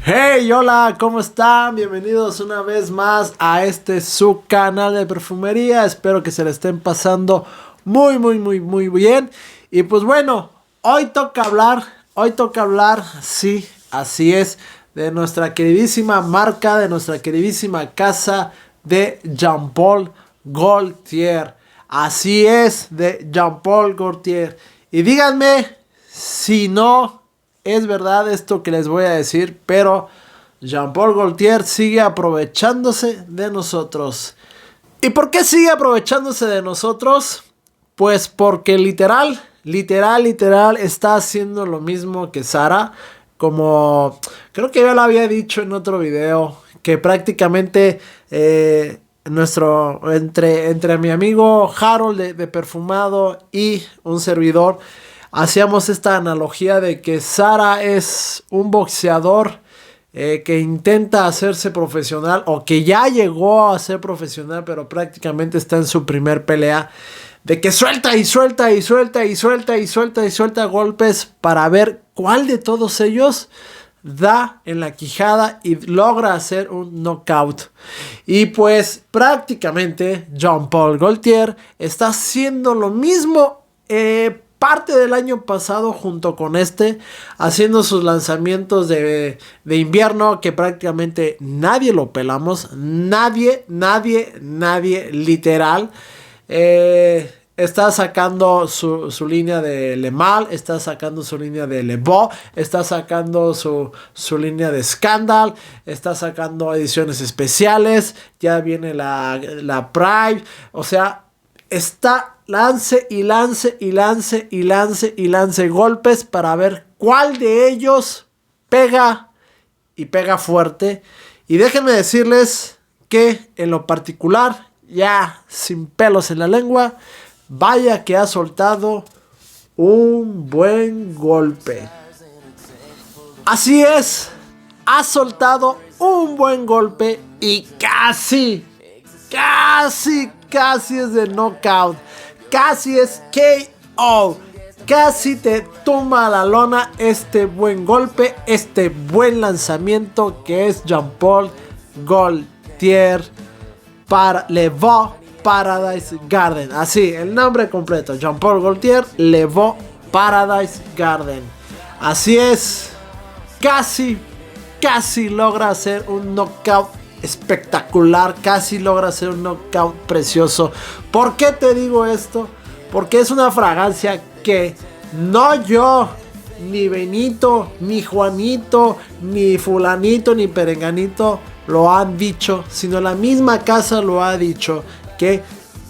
Hey, hola, ¿cómo están? Bienvenidos una vez más a su canal de perfumería. Espero que se le estén pasando muy bien. Y pues bueno, hoy toca hablar, sí, así es, de nuestra queridísima marca, de nuestra queridísima casa de Jean Paul Gaultier. Así es, de Jean Paul Gaultier. Y díganme si no es verdad esto que les voy a decir, pero Jean Paul Gaultier sigue aprovechándose de nosotros. ¿Y por qué sigue aprovechándose de nosotros? Pues porque literal está haciendo lo mismo que Zara. Como creo que yo lo había dicho en otro video, que prácticamente entre mi amigo Harold de Perfumado y un servidor hacíamos esta analogía de que Zara es un boxeador que intenta hacerse profesional, o que ya llegó a ser profesional, pero prácticamente está en su primer pelea, de que suelta golpes para ver cuál de todos ellos da en la quijada y logra hacer un knockout. Y pues prácticamente Jean Paul Gaultier está haciendo lo mismo parte del año pasado junto con haciendo sus lanzamientos de invierno, que prácticamente nadie lo pelamos, nadie, literal. Está sacando su línea de Le Mal, está sacando su línea de Le Beau, está sacando su línea de Scandal, está sacando ediciones especiales, ya viene la Pride, o sea, está lance golpes para ver cuál de ellos pega y pega fuerte. Y déjenme decirles que en lo particular, ya sin pelos en la lengua, vaya que ha soltado un buen golpe. Así es, ha soltado un buen golpe y casi es de knockout. Casi es KO. Casi te tumba a la lona este buen golpe, este buen lanzamiento que es Jean Paul Gaultier para Le Beau Paradise Garden. Así, el nombre completo: Jean Paul Gaultier Le Beau Paradise Garden. Así es, casi logra hacer un knockout espectacular, casi logra hacer un knockout precioso. ¿Por qué te digo esto? Porque es una fragancia que no yo, ni Benito, ni Juanito, ni fulanito, ni perenganito lo han dicho, sino la misma casa lo ha dicho, que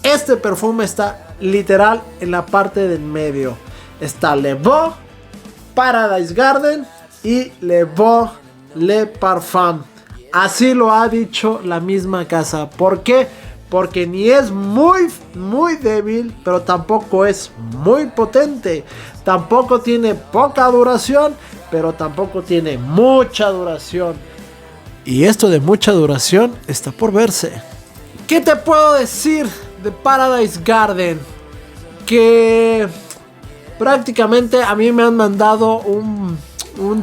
este perfume está literal en la parte del medio. Está Le Beau Paradise Garden y Le Beau Le Parfum. Así lo ha dicho la misma casa. ¿Por qué? Porque ni es muy débil, pero tampoco es muy potente. Tampoco tiene poca duración, pero tampoco tiene mucha duración. Y esto de mucha duración está por verse. ¿Qué te puedo decir de Paradise Garden? Que prácticamente a mí me han mandado un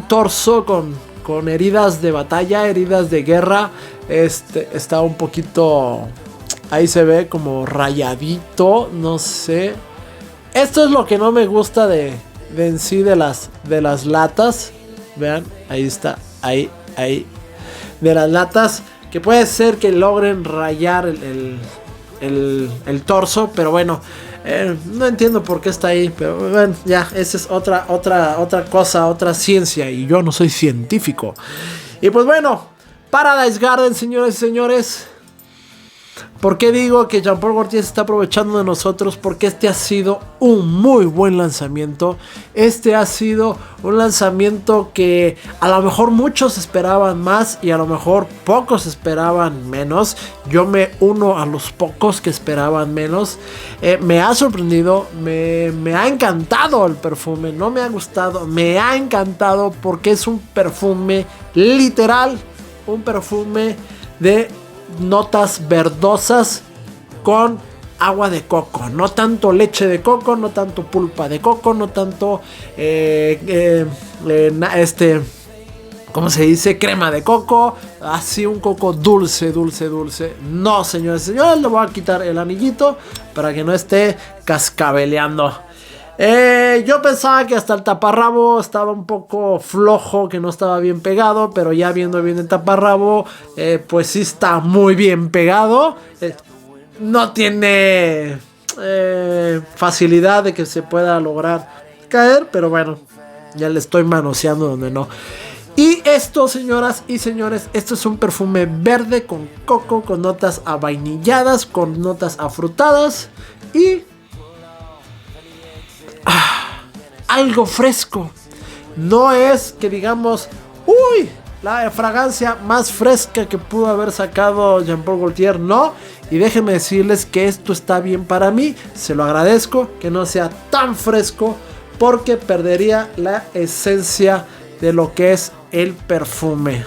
torso con heridas de batalla, heridas de guerra. Está un poquito, ahí se ve como rayadito, no sé. Esto es lo que no me gusta de en sí de las latas. Vean, ahí está, ahí. De las latas, que puede ser que logren rayar el torso, pero bueno, no entiendo por qué está ahí, pero bueno, ya, esa es otra cosa, otra ciencia, y yo no soy científico. Y pues bueno, Paradise Garden, señores y señores. ¿Por qué digo que Jean Paul Gaultier se está aprovechando de nosotros? Porque este ha sido un muy buen lanzamiento. Este ha sido un lanzamiento que a lo mejor muchos esperaban más y a lo mejor pocos esperaban menos. Yo me uno a los pocos que esperaban menos. Me ha sorprendido, me ha encantado el perfume. No me ha gustado, me ha encantado porque es un perfume literal, un perfume de notas verdosas con agua de coco, no tanto leche de coco, no tanto pulpa de coco, no tanto ¿cómo se dice? Crema de coco. Así un coco dulce, dulce, dulce. No, señores, señores, le voy a quitar el anillito para que no esté cascabeleando. Yo pensaba que hasta el taparrabo estaba un poco flojo, que no estaba bien pegado, pero ya viendo bien el taparrabo, pues sí está muy bien pegado. No tiene facilidad de que se pueda lograr caer, pero bueno, ya le estoy manoseando donde no. Y esto, señoras y señores, esto es un perfume verde con coco, con notas avainilladas, con notas afrutadas y algo fresco. No es que digamos, uy, la fragancia más fresca que pudo haber sacado Jean Paul Gaultier, no. Y déjenme decirles que esto está bien para mí. Se lo agradezco que no sea tan fresco, porque perdería la esencia de lo que es el perfume.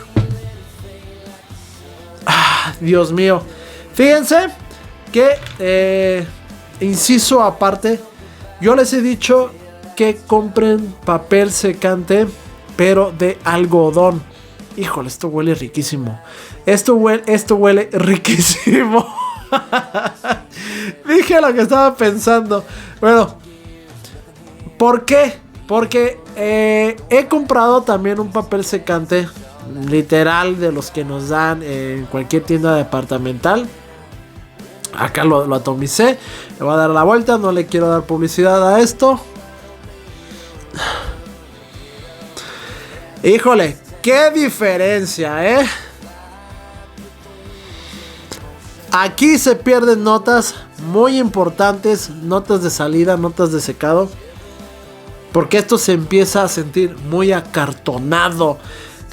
Dios mío. Fíjense que, inciso aparte, yo les he dicho que compren papel secante, pero de algodón. Híjole, esto huele riquísimo. Esto huele riquísimo. Dije lo que estaba pensando. Bueno, ¿por qué? Porque he comprado también un papel secante, literal, de los que nos dan en cualquier tienda departamental. Acá lo atomicé. Le voy a dar la vuelta. No le quiero dar publicidad a esto. Híjole, qué diferencia, Aquí se pierden notas muy importantes, notas de salida, notas de secado, porque esto se empieza a sentir muy acartonado.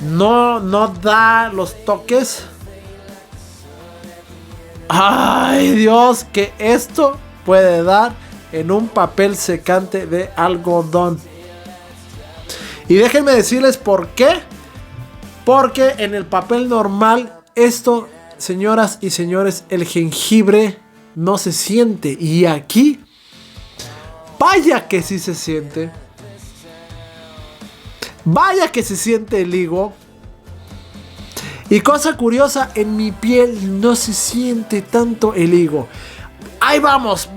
No da los toques. Ay, Dios, que esto puede dar en un papel secante de algodón. Y déjenme decirles por qué. Porque en el papel normal, esto, señoras y señores, el jengibre no se siente. Y aquí, vaya que sí se siente. Vaya que se siente el higo. Y cosa curiosa, en mi piel no se siente tanto el higo. Ahí vamos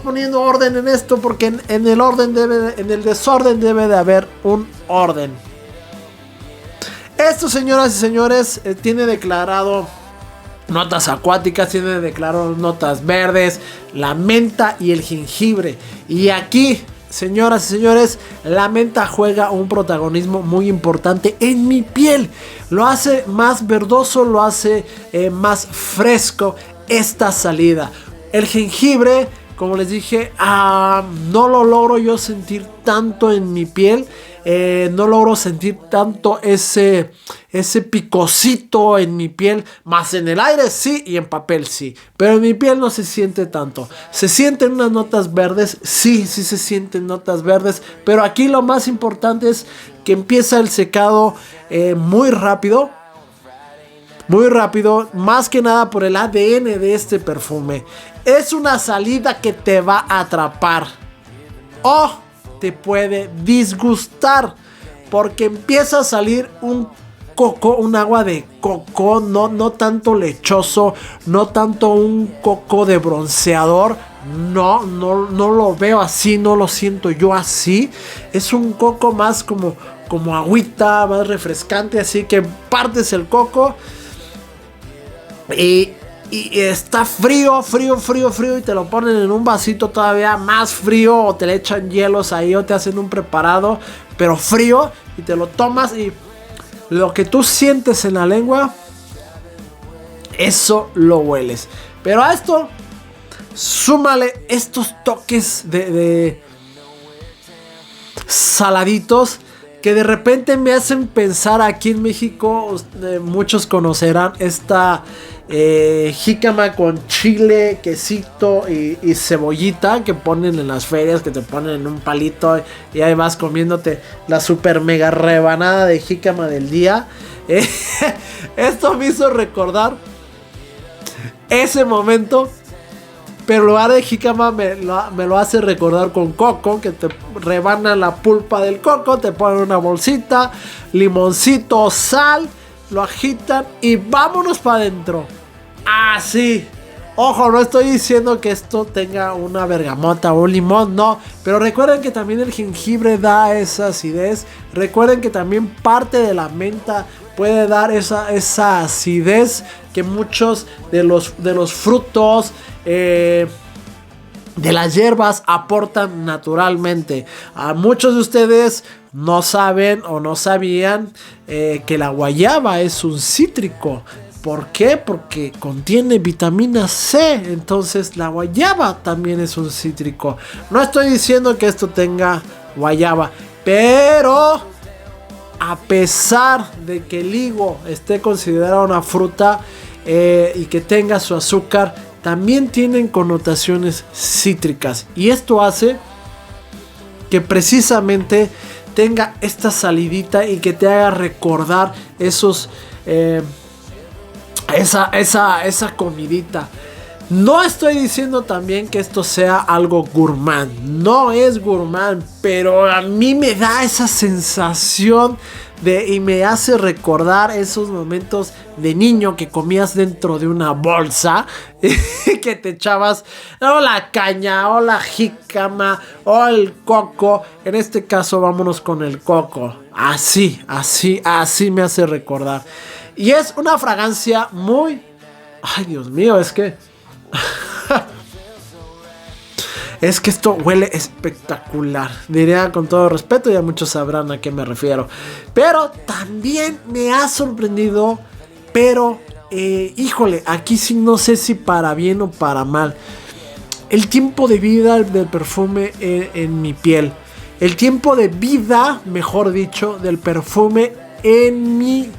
poniendo orden en esto, porque en el desorden debe de haber un orden. Esto, señoras y señores, tiene declarado notas acuáticas, tiene declarado notas verdes, la menta y el jengibre. Y aquí, señoras y señores, la menta juega un protagonismo muy importante en mi piel. Lo hace más verdoso, lo hace más fresco esta salida. El jengibre, como les dije, no lo logro yo sentir tanto en mi piel. No logro sentir tanto ese picocito en mi piel. Más en el aire sí y en papel sí. Pero en mi piel no se siente tanto. Se sienten unas notas verdes. Sí se sienten notas verdes. Pero aquí lo más importante es que empieza el secado muy rápido. Muy rápido. Más que nada por el ADN de este perfume. Es una salida que te va a atrapar. ¡Oh! Te puede disgustar, porque empieza a salir un coco, un agua de coco, no tanto lechoso, no tanto un coco de bronceador, no lo veo así, no lo siento yo así. Es un coco más como agüita, más refrescante, así que partes el coco y está frío y te lo ponen en un vasito todavía más frío, o te le echan hielos ahí, o te hacen un preparado pero frío y te lo tomas, y lo que tú sientes en la lengua, eso lo hueles. Pero a esto súmale estos toques de saladitos que de repente me hacen pensar. Aquí en México muchos conocerán esta jícama con chile, quesito y cebollita que ponen en las ferias, que te ponen en un palito y ahí vas comiéndote la super mega rebanada de jícama del día. Esto me hizo recordar ese momento pero en lugar de jícama me lo hace recordar con coco, que te rebanan la pulpa del coco, te ponen una bolsita, limoncito, sal, lo agitan y vámonos para adentro. Así. Ojo, no estoy diciendo que esto tenga una bergamota o un limón, no. Pero recuerden que también el jengibre da esa acidez. Recuerden que también parte de la menta puede dar esa acidez que muchos de los frutos, de las hierbas aportan naturalmente. A muchos de ustedes no saben o no sabían que la guayaba es un cítrico. ¿Por qué? Porque contiene vitamina C. Entonces la guayaba también es un cítrico. No estoy diciendo que esto tenga guayaba, pero a pesar de que el higo esté considerado una fruta y que tenga su azúcar, también tienen connotaciones cítricas. Y esto hace que precisamente tenga esta salidita y que te haga recordar esos... esa comidita. No estoy diciendo también que esto sea algo gourmand. No es gourmand, pero a mí me da esa sensación y me hace recordar esos momentos de niño que comías dentro de una bolsa, que te echabas o la caña o la jícama o el coco. En este caso vámonos con el coco. Así me hace recordar. Y es una fragancia muy... Ay, Dios mío, es que... es que esto huele espectacular. Diría con todo respeto, ya muchos sabrán a qué me refiero. Pero también me ha sorprendido. Pero, híjole, aquí sí no sé si para bien o para mal. El tiempo de vida del perfume en mi piel. El tiempo de vida, mejor dicho, del perfume en mi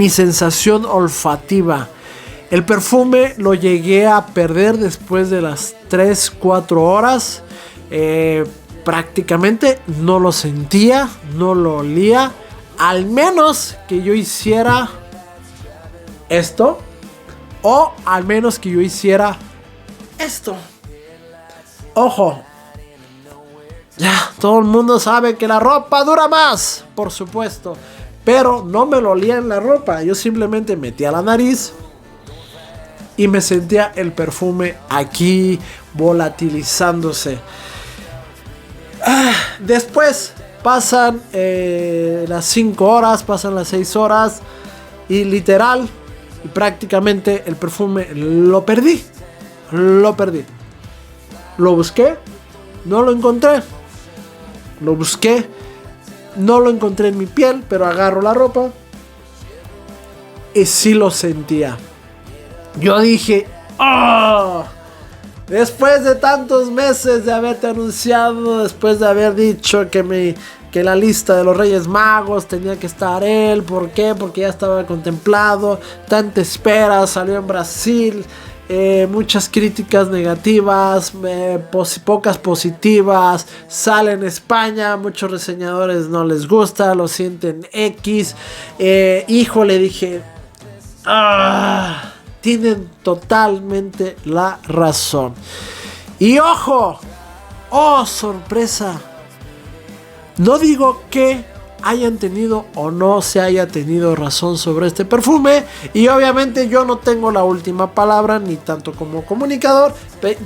sensación olfativa. El perfume lo llegué a perder después de las 3-4 horas. Prácticamente no lo sentía, no lo olía. Al menos que yo hiciera esto, o al menos que yo hiciera esto. Ojo, ya todo el mundo sabe que la ropa dura más, por supuesto. Pero no me lo olía en la ropa. Yo simplemente metía la nariz y me sentía el perfume aquí volatilizándose. Después pasan las 5 horas, pasan las 6 horas y literal y prácticamente el perfume lo perdí. Lo busqué, no lo encontré. Lo busqué, no lo encontré en mi piel, pero agarro la ropa y sí lo sentía. Yo dije, ¡oh! Después de tantos meses de haberte anunciado, después de haber dicho que la lista de los Reyes Magos tenía que estar él. ¿Por qué? Porque ya estaba contemplado. Tanta espera, salió en Brasil. Muchas críticas negativas, pocas positivas. Sale en España, muchos reseñadores no les gusta, lo sienten X. Híjole, dije, tienen totalmente la razón. Y ojo, oh sorpresa, no digo que hayan tenido o no se haya tenido razón sobre este perfume, y obviamente yo no tengo la última palabra, ni tanto como comunicador,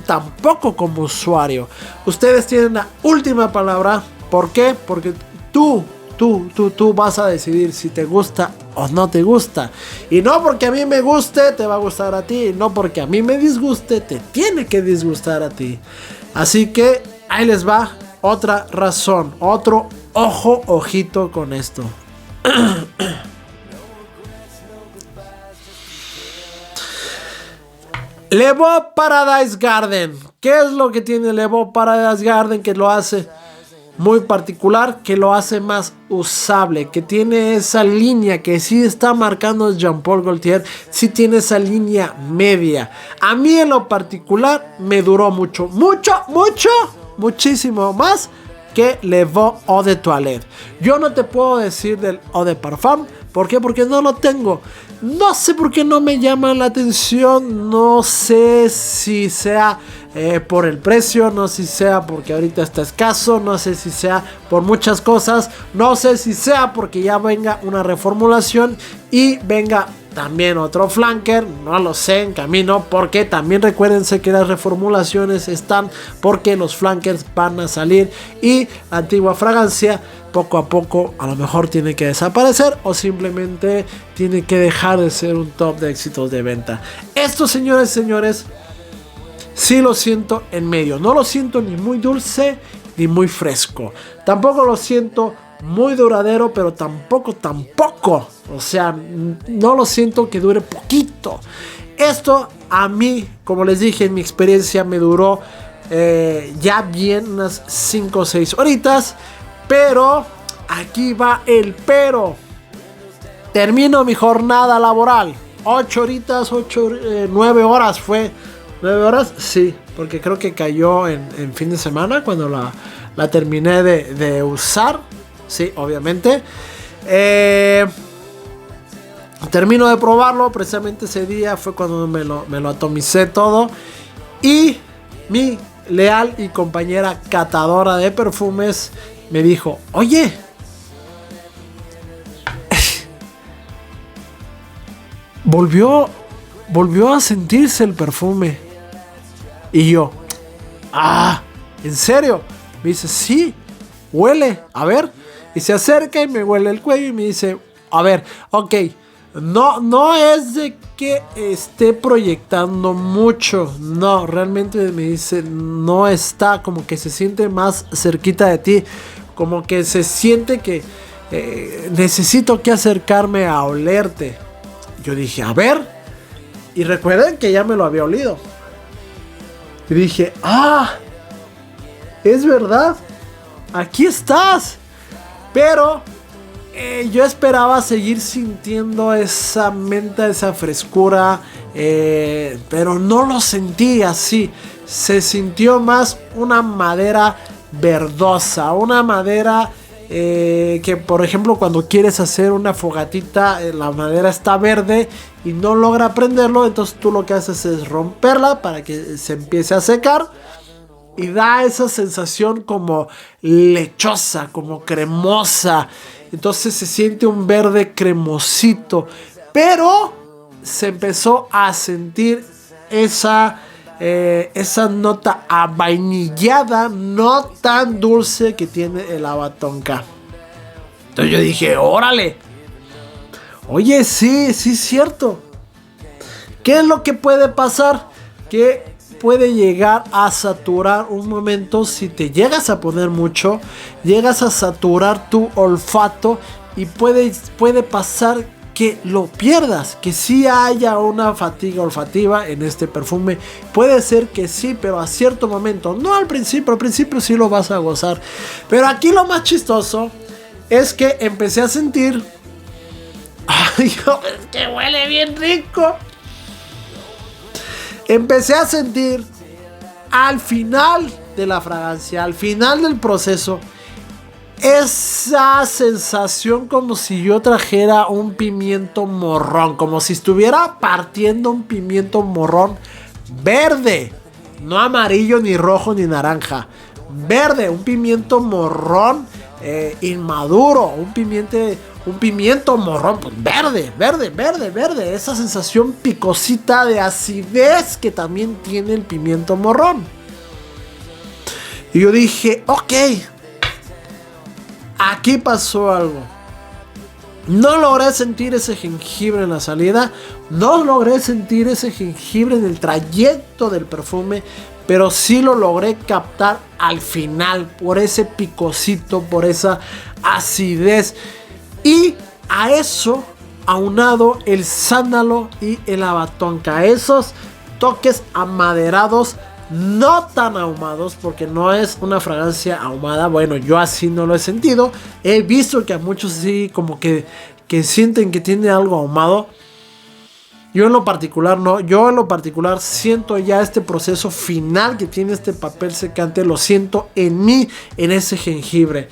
tampoco como usuario. Ustedes tienen la última palabra. ¿Por qué? Porque tú vas a decidir si te gusta o no te gusta. Y no porque a mí me guste te va a gustar a ti, no porque a mí me disguste te tiene que disgustar a ti. Así que ahí les va otra razón, otro ojito con esto. Le Beau Paradise Garden. ¿Qué es lo que tiene Le Beau Paradise Garden que lo hace muy particular, que lo hace más usable, que tiene esa línea que sí está marcando Jean Paul Gaultier, sí tiene esa línea media? A mí en lo particular me duró muchísimo más que Le Beau Eau de Toilette. Yo no te puedo decir del Eau de Parfum. ¿Por qué? Porque no lo tengo. No sé por qué no me llama la atención. No sé si sea por el precio. No sé si sea porque ahorita está escaso. No sé si sea por muchas cosas. No sé si sea porque ya venga una reformulación y venga también otro flanker. No lo sé, en camino. Porque también recuérdense que las reformulaciones están porque los flankers van a salir. Y la antigua fragancia poco a poco a lo mejor tiene que desaparecer o simplemente tiene que dejar de ser un top de éxitos de venta. Esto, señores, sí lo siento en medio. No lo siento ni muy dulce ni muy fresco. Tampoco lo siento muy duradero, pero tampoco. O sea, no lo siento que dure poquito. Esto a mí, como les dije, en mi experiencia me duró ya bien unas 5 o 6 horitas. Pero, aquí va el pero. Termino mi jornada laboral. 8 horitas, 9 horas fue. 9 horas, sí. Porque creo que cayó en fin de semana cuando la terminé de usar. Sí, obviamente. Termino de probarlo. Precisamente ese día fue cuando me lo atomicé todo. Y mi leal y compañera catadora de perfumes me dijo, oye, volvió a sentirse el perfume. Y yo, ¿en serio? Me dice, sí, huele, a ver. Y se acerca y me huele el cuello y me dice, a ver, ok, no es de que esté proyectando mucho. No, realmente me dice, no está, como que se siente más cerquita de ti. Como que se siente que necesito que acercarme a olerte. Yo dije, a ver. Y recuerden que ya me lo había olido. Y dije, es verdad. Aquí estás. Pero yo esperaba seguir sintiendo esa menta, esa frescura. Pero no lo sentí así. Se sintió más una madera verdosa, una madera que, por ejemplo, cuando quieres hacer una fogatita, la madera está verde y no logra prenderlo, entonces tú lo que haces es romperla para que se empiece a secar y da esa sensación como lechosa, como cremosa. Entonces se siente un verde cremosito, pero se empezó a sentir esa nota avainillada, no tan dulce que tiene el Avatonka. Entonces yo dije, órale, oye, sí es cierto. ¿Qué es lo que puede pasar? Que puede llegar a saturar un momento. Si te llegas a poner mucho, llegas a saturar tu olfato y puede pasar que lo pierdas, que sí haya una fatiga olfativa en este perfume. Puede ser que sí, pero a cierto momento, no al principio sí lo vas a gozar. Pero aquí lo más chistoso es que empecé a sentir, es que huele bien rico. Empecé a sentir al final de la fragancia, al final del proceso, esa sensación como si yo trajera un pimiento morrón, como si estuviera partiendo un pimiento morrón verde, no amarillo, ni rojo, ni naranja, verde, un pimiento morrón inmaduro, un pimiento morrón, pues verde, esa sensación picosita de acidez que también tiene el pimiento morrón. Y yo dije, ok, aquí pasó algo. No logré sentir ese jengibre en la salida. No logré sentir ese jengibre en el trayecto del perfume. Pero sí lo logré captar al final. Por ese picocito, por esa acidez. Y a eso aunado el sándalo y el Avatonka. Esos toques amaderados, no tan ahumados, porque no es una fragancia ahumada. Bueno, yo así no lo he sentido. He visto que a muchos sí como que sienten que tiene algo ahumado. Yo en lo particular no. Yo en lo particular siento ya este proceso final que tiene este papel secante. Lo siento en mí, en ese jengibre.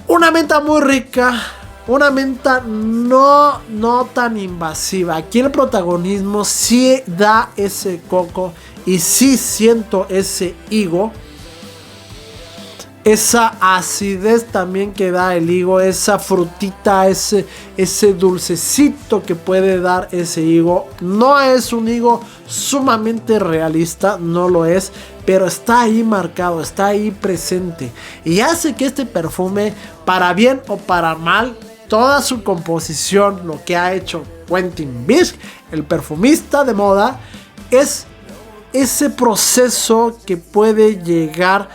Una menta muy rica, una menta no tan invasiva. Aquí el protagonismo sí da ese coco y sí siento ese higo. Esa acidez también que da el higo, esa frutita, ese dulcecito que puede dar ese higo. No es un higo sumamente realista, no lo es, pero está ahí marcado, está ahí presente. Y hace que este perfume, para bien o para mal, toda su composición, lo que ha hecho Quentin Bisch, el perfumista de moda, es ese proceso que puede llegar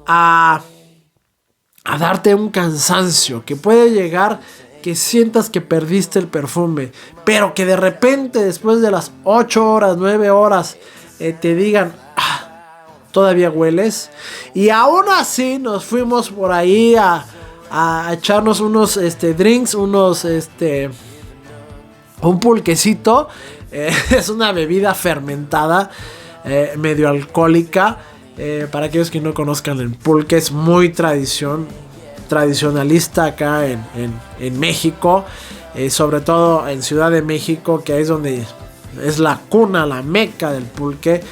a darte un cansancio, que puede llegar que sientas que perdiste el perfume, pero que de repente después de las 8 horas, 9 horas te digan, todavía hueles. Y aún así nos fuimos por ahí a echarnos unos drinks, un pulquecito. Es una bebida fermentada, medio alcohólica. Para aquellos que no conozcan, el pulque es muy tradicionalista acá en México, sobre todo en Ciudad de México, que es donde es la cuna, la meca del pulque.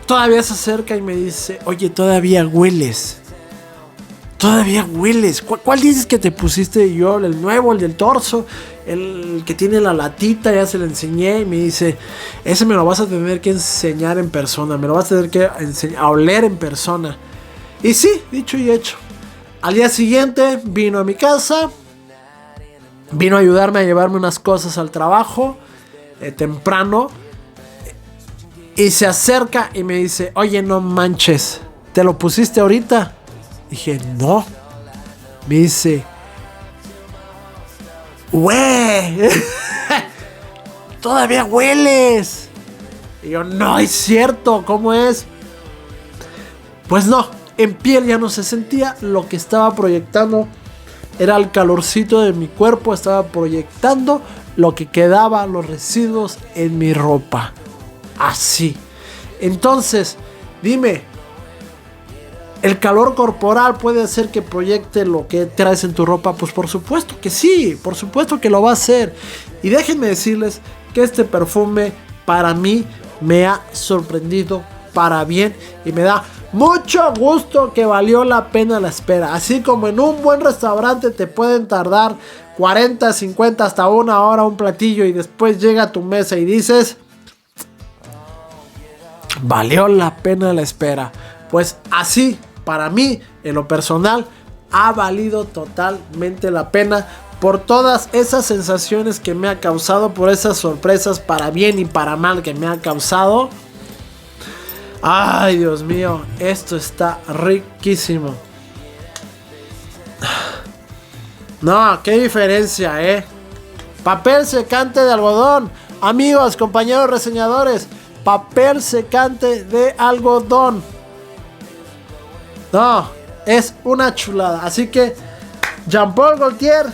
Todavía se acerca y me dice, oye, todavía hueles. ¿Cuál dices que te pusiste? Y yo, el nuevo, el del torso, el que tiene la latita, ya se lo enseñé. Y me dice, ese me lo vas a tener que enseñar en persona, me lo vas a tener que enseñar a oler en persona. Y sí, dicho y hecho. Al día siguiente vino a mi casa, vino a ayudarme a llevarme unas cosas al trabajo, temprano. Y se acerca y me dice, oye, no manches, ¿te lo pusiste ahorita? Dije, no. Me dice, güey, todavía hueles. Y yo, no es cierto, ¿cómo es? Pues no, en piel ya no se sentía. Lo que estaba proyectando era el calorcito de mi cuerpo. Estaba proyectando lo que quedaba, los residuos en mi ropa. Así. Entonces, dime, ¿el calor corporal puede hacer que proyecte lo que traes en tu ropa? Pues por supuesto que sí, por supuesto que lo va a hacer. Y déjenme decirles que este perfume para mí me ha sorprendido para bien y me da mucho gusto que valió la pena la espera. Así como en un buen restaurante te pueden tardar 40, 50, hasta 1 hora un platillo y después llega a tu mesa y dices, valió la pena la espera. Pues así, para mí, en lo personal, ha valido totalmente la pena por todas esas sensaciones que me ha causado, por esas sorpresas para bien y para mal que me ha causado. Ay, Dios mío, esto está riquísimo. No, qué diferencia, Papel secante de algodón. Amigos, compañeros reseñadores, papel secante de algodón. No, es una chulada. Así que Jean Paul Gaultier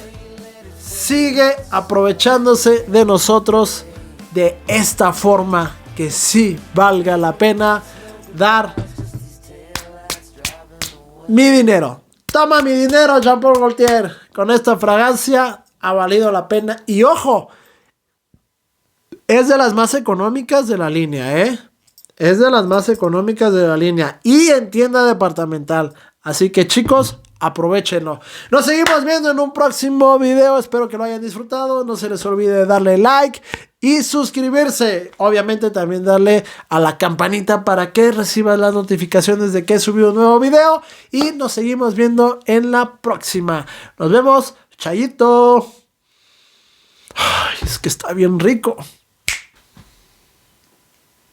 sigue aprovechándose de nosotros de esta forma que sí valga la pena dar mi dinero. Toma mi dinero, Jean Paul Gaultier. Con esta fragancia ha valido la pena. Y ojo, es de las más económicas de la línea, Es de las más económicas de la línea y en tienda departamental. Así que chicos, aprovechenlo. Nos seguimos viendo en un próximo video. Espero que lo hayan disfrutado. No se les olvide darle like y suscribirse. Obviamente también darle a la campanita para que reciban las notificaciones de que he subido un nuevo video. Y nos seguimos viendo en la próxima. Nos vemos. Chayito. Ay, es que está bien rico.